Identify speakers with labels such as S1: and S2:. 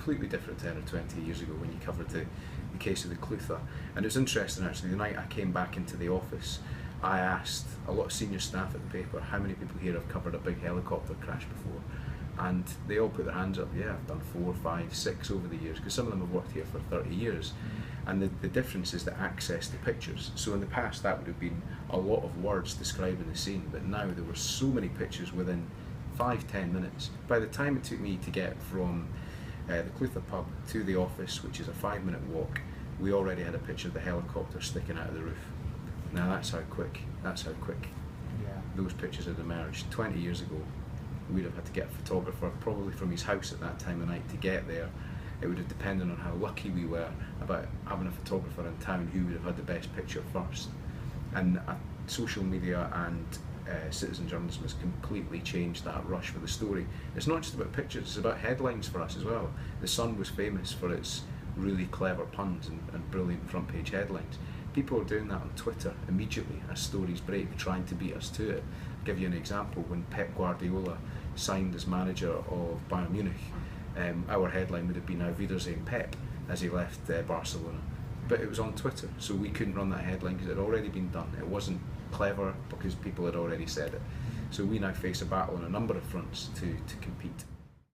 S1: completely different 10 or 20 years ago when you covered the case of the Clutha. And it was interesting actually, the night I came back into the office, I asked a lot of senior staff at the paper, how many people here have covered a big helicopter crash before? And they all put their hands up. Yeah, I've done 4, 5, 6 over the years, because some of them have worked here for 30 years. And the difference is the access to pictures. So in the past that would have been a lot of words describing the scene, but now there were so many pictures within 5-10 minutes. By the time it took me to get from the Clutha pub to the office, which is a 5-minute walk, we already had a picture of the helicopter sticking out of the roof. Now that's how quick those pictures had emerged. 20 years ago, we'd have had to get a photographer, probably from his house at that time of night, to get there. It would have depended on how lucky we were about having a photographer in town who would have had the best picture first. And social media and citizen journalism has completely changed that rush for the story. It's not just about pictures, it's about headlines for us as well. The Sun was famous for its really clever puns and brilliant front page headlines. People are doing that on Twitter immediately as stories break, trying to beat us to it. I'll give you an example. When Pep Guardiola signed as manager of Bayern Munich, our headline would have been Auf Wiedersehen Pep as he left Barcelona. But it was on Twitter, so we couldn't run that headline because it had already been done. It wasn't clever because people had already said it. So we now face a battle on a number of fronts to compete.